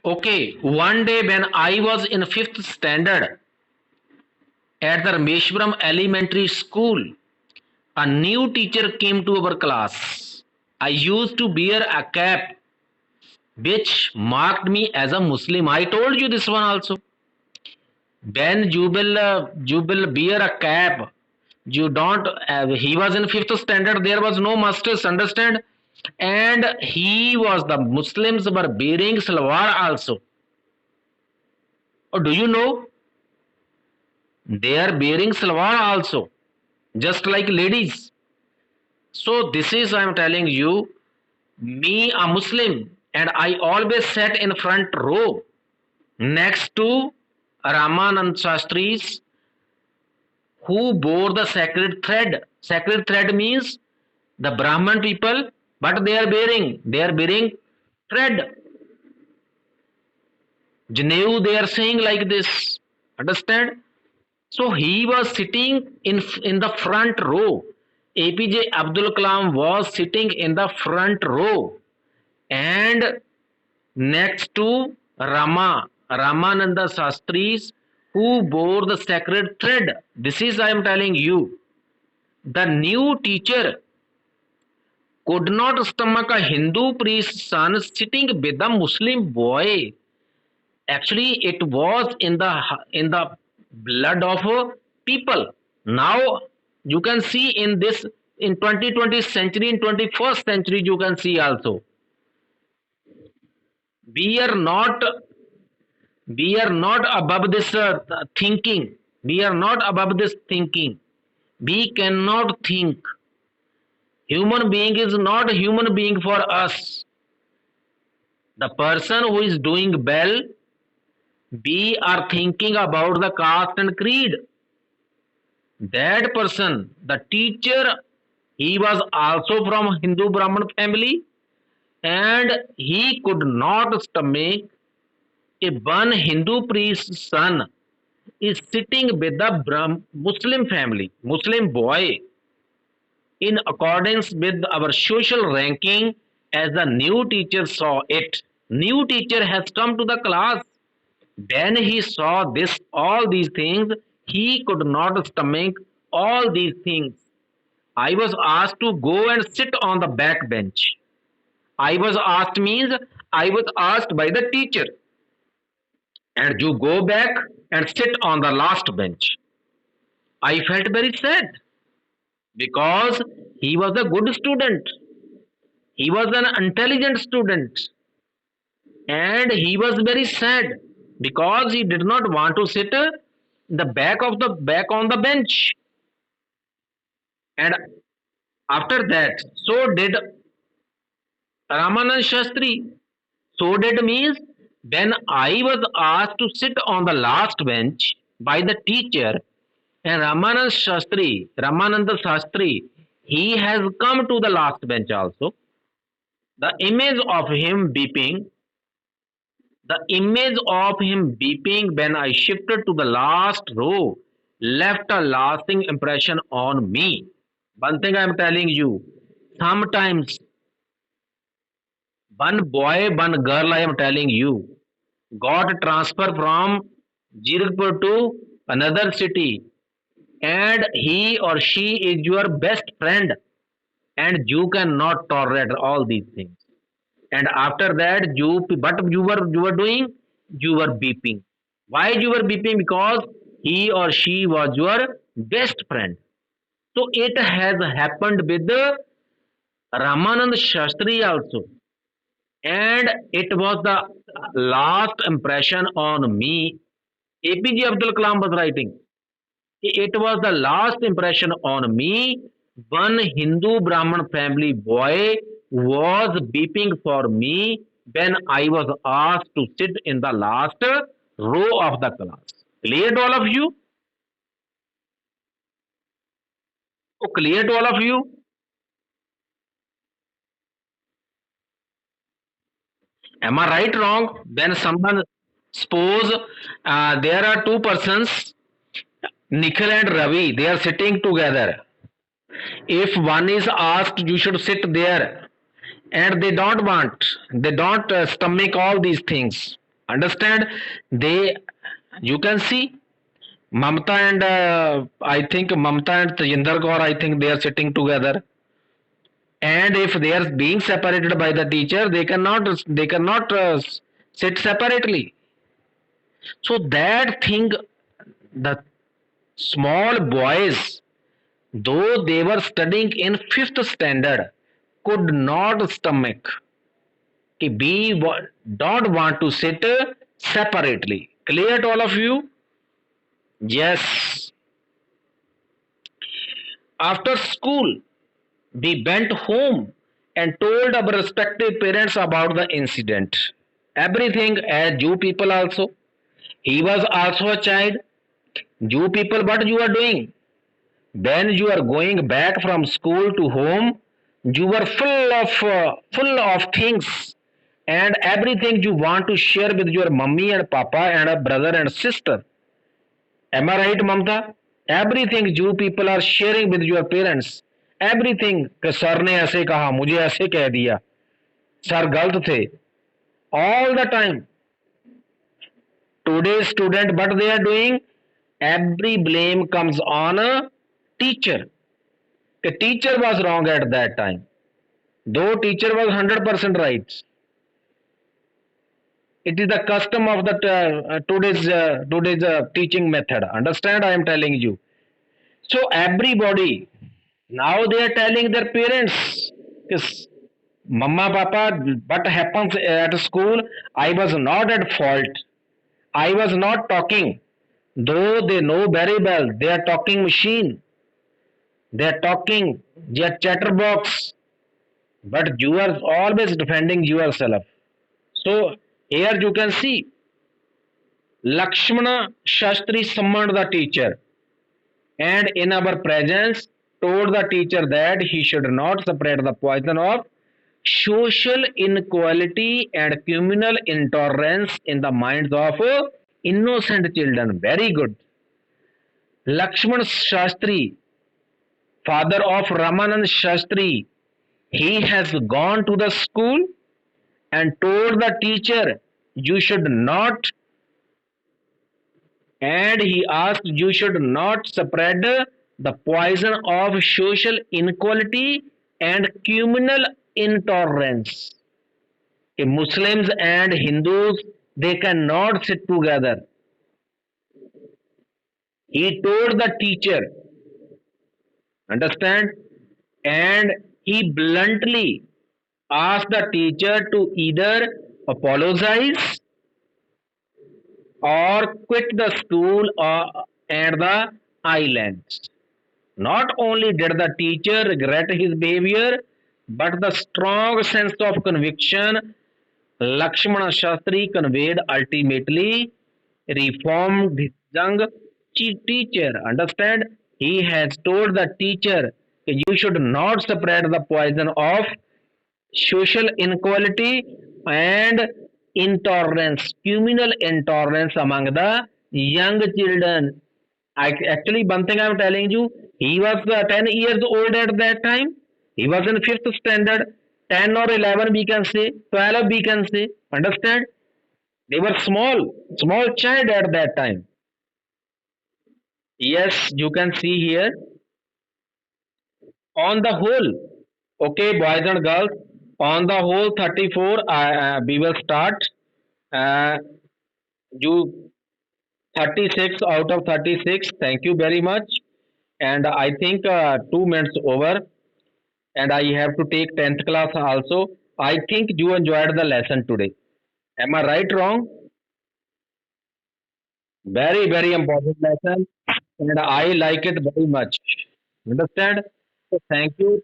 Okay, one day when I was in fifth standard at the Rameshwaram Elementary School, a new teacher came to our class. I used to wear a cap which marked me as a Muslim. I told you this one also. When you will wear a cap, you don't. He was in fifth standard. There was no masters. Understand? And he was the Muslims were wearing salwar also. Or do you know they are wearing salwar also, just like ladies? So this is I am telling you, me a Muslim, and I always sat in front row next to Ramanand Shastris, who bore the sacred thread. Sacred thread means the Brahman people, but they are bearing thread. Janeu, they are saying like this. Understand? So he was sitting in the front row. APJ Abdul Kalam was sitting in the front row, and next to Ramananda Shastris, who bore the sacred thread. This is I am telling you. The new teacher could not stomach a Hindu priest's son sitting with a Muslim boy. Actually, it was in the blood of people. Now you can see in this in 2020th century, in 21st century, you can see also we are not we are not above this thinking. We are not above this thinking. We cannot think. Human being is not a human being for us. The person who is doing well, we are thinking about the caste and creed. That person, the teacher, he was also from Hindu Brahman family, and he could not stomach a one Hindu priest's son is sitting with the Muslim family, Muslim boy, in accordance with our social ranking as the new teacher saw it. New teacher has come to the class. When he saw this, all these things, he could not stomach all these things. I was asked to go and sit on the back bench. I was asked means I was asked by the teacher, and you go back and sit on the last bench. I felt very sad because he was a good student. He was an intelligent student, and he was very sad because he did not want to sit the back on the bench. And after that, so did Ramanand Shastri. So did means when I was asked to sit on the last bench by the teacher, and Ramananda Shastri, he has come to the last bench also. The image of him beeping, the image of him beeping when I shifted to the last row left a lasting impression on me. One thing I am telling you, sometimes one boy, one girl, I am telling you, got transfer from Jirgpur to another city, and he or she is your best friend, and you cannot tolerate all these things. And after that, you were doing, you were beeping. Why you were beeping? Because he or she was your best friend. So it has happened with the Ramanand Shastri also, and it was the last impression on me. APJ Abdul Kalam was writing. It was the last impression on me. One Hindu Brahman family boy was beeping for me when I was asked to sit in the last row of the class. Clear to all of you? Oh, clear to all of you? Am I right, wrong? When someone, suppose there are two persons, Nikhil and Ravi, they are sitting together. If one is asked, you should sit there, and they don't want, they don't stomach all these things. Understand? They, you can see Mamta and I think Mamta and Tajinder Kaur, I think they are sitting together. And if they are being separated by the teacher, they cannot sit separately. So that thing, the small boys, though they were studying in fifth standard, could not stomach कि don't want to sit separately. Clear to all of you? Yes. After school, we went home and told our respective parents about the incident. Everything, as you people also. He was also a child. You people, what you are doing? When you are going back from school to home, you were full of things and everything you want to share with your mummy and papa and a brother and sister. Am I right, Mamta? Everything you people are sharing with your parents. Everything कि sir ने ऐसे कहा, मुझे ऐसे कह दिया, sir गलत थे. All the time. Today's student, what they are doing? Every blame comes on a teacher. The teacher was wrong at that time. Though teacher was 100% right. It is the custom of the today's teaching method. Understand? I am telling you. So everybody now they are telling their parents, "Yes, Mama, Papa, what happens at school? I was not at fault. I was not talking. Though they know very well, they are talking machine. They are talking. They are chatterbox. But you are always defending yourself. So here you can see Lakshmana Shastri summoned the teacher and in our presence told the teacher that he should not spread the poison of social inequality and communal intolerance in the minds of innocent children. Very good. Lakshman Shastri, father of Ramanand Shastri, he has gone to the school and told the teacher, you should not, and he asked, you should not spread the poison of social inequality and communal intolerance. Muslims and Hindus, they cannot sit together. He told the teacher, understand? And he bluntly asked the teacher to either apologize or quit the school and the islands. Not only did the teacher regret his behavior, but the strong sense of conviction Lakshmana Shastri conveyed ultimately reformed his young teacher. Understand? He has told the teacher you should not spread the poison of social inequality and intolerance, communal intolerance among the young children. Actually, one thing I'm telling you, he was 10 years old at that time. He was in fifth standard, 10 or 11 we can say, 12 we can say. Understand? They were small child at that time. Yes, you can see here. On the whole, okay, boys and girls, on the whole 34, we will start. Uh, you 36 out of 36. Thank you very much. And I think 2 minutes over, and I have to take 10th class also. I think you enjoyed the lesson today. Am I right, wrong? Very, very important lesson, and I like it very much. Understand? So thank you.